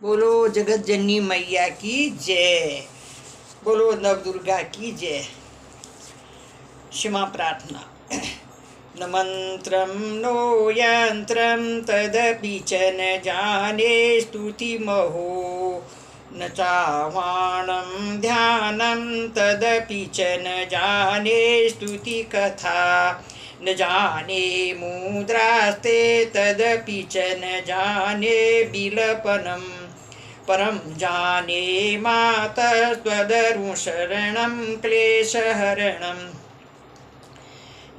बोलो जगत जननी मैया की जय। बोलो नवदुर्गा की जय। क्षमा प्रार्थना। न मंत्रं नो यंत्रं तदपि च न जाने स्तुतिमहो, न चाह्वानं ध्यानं तदपि च न जाने स्तुतिकथा, न जाने मुद्रास्ते तदपि च न जाने विलपनम्, परं जाने मातस्त्वदरुं शरणं क्लेशहरणम्।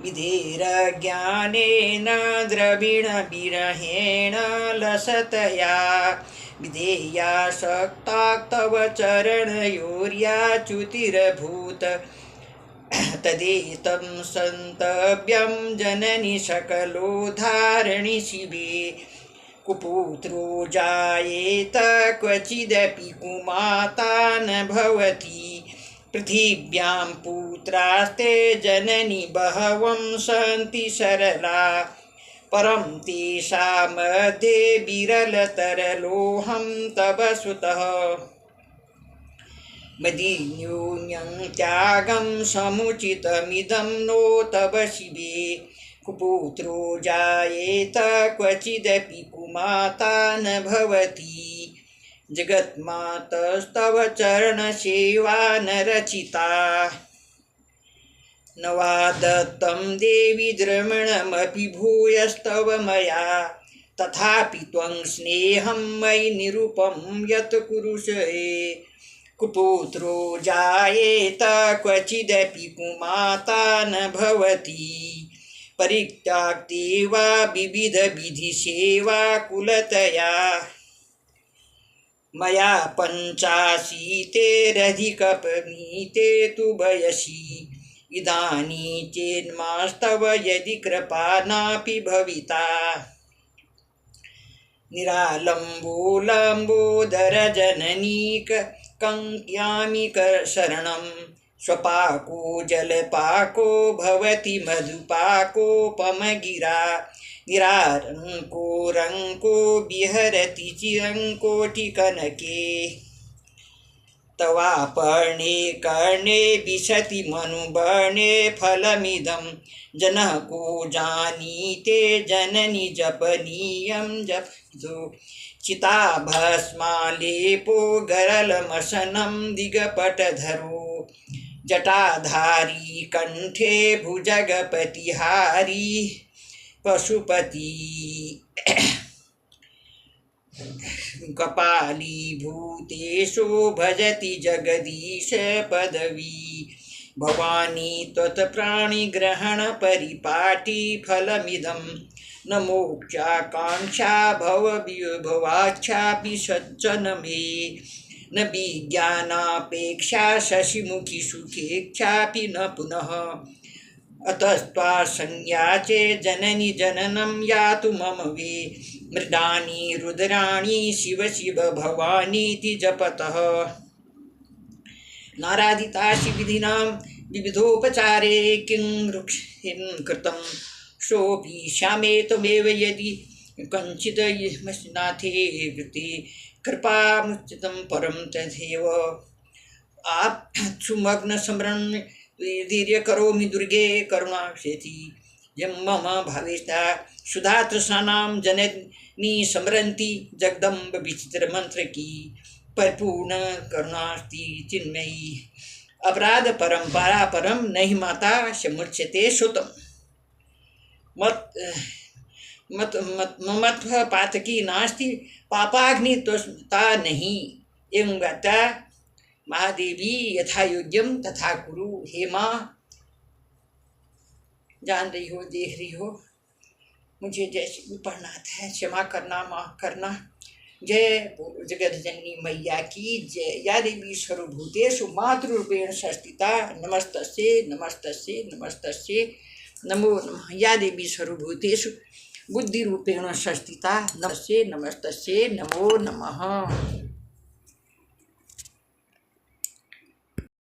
विधेरज्ञानेन द्रविणविरहेण लसतया, विधेया शक्ता तव चरणयोर्याच्युतिरभूत, तदेतं सन्तव्यं जननि सकलोद्धारिणि शिवे। कुपुत्रो जायेत क्वचिदपि कुमाता न भवति, पृथिव्यां पुत्रास्ते जननि बहवं सन्ति सरला, परं तेषामध्ये विरलतरलोऽहं तव सुतः। मदीन्योन्यं त्यागं समुचितमिदं नो तव शिवे। कुपुत्रो जायेत क्वचिदपि कुमाता न भवति, जगन्मातस्तव चरणसेवा न रचिता। न वा दत्तं देवि द्रविणमपि भूयस्तव मया, तथापि त्वं स्नेहं मयि निरूपं यत् कुरुषे। कुपुत्रो जायेत क्वचिदपि कुमाता न भवति, परित्याक्ते वा विविधविधिसेवा कुलतया। मया पञ्चाशीतेरधिकपनीते तु वयसि, इदानीं चेन्मास्तव यदि कृपा नापि भविता। निरालम्बोलम्बोदरजननीक कङ्क्यामि शरणं, स्वपाको जलपाको भवति मधुपाकोपमगिरा, निरारङ्को रङ्को विहरति चिरङ्कोटिकनके। तवापर्णे कर्णे विशति मनुवर्णे फलमिदं, जनः को जानीते जननि जपनीयं जपतु। चिताभस्मालेपो गरलमशनं दिगपटधरो, जटाधारी कंठे भुजगपतिहारी पशुपति। कपालीभूतेषु भजति जगदीश पदवी, भवानी त्वत्प्राणिग्रहणपरिपाटी फलमिदं। न मोक्षाकाङ्क्षा भववाञ्छापि सज्जन मे, न विज्ञानापेक्षा शशिमुखी सुखेच्छापि न पुनः। अतस्त्वा संज्ञाचे जननि जननं यातु मम वे, मृडानि रुद्राणि शिव शिव भवानीति जपतः। नाराधितासि विधिनां विविधोपचारे किं कृतं, सोऽपि श्यामे त्वमेव यदि कञ्चित् नाथे कृते, कृपामुचितं परं तथैव। सुमग्न स्मरण धीर्य करोमि दुर्गे करुणाक्षेति, यं मम भावेष्टा सुधातृषाणां जननी स्मरन्ति जगदम्ब विचित्र मंत्र की, परिपूर्ण करुणास्ति चिन्मयी। अपराध परंपरा परम नहीं माता समुच्यते सुतम, मत मत मत मत्व पातकी नास्ति पापाग्नि त्वस्ता नहीं। एवं गाता महादेवी यथा योग्यम तथा कुरु। हे माँ, जान रही हो, देख रही हो, मुझे जैसे भी पढ़ना है क्षमा करना, माफ करना। जय बोलो जगत जननी मैया की जय। या देवी सर्वभूतेषु मातृरूपेण संस्थिता, नमस्तस्यै नमस्तस्यै नमस्तस्यै नमो नमः। या देवी सर्वभूतेषु बुद्धिरूपेण संस्थिता, नमस्ते नमस्तस्यै नमो नमः।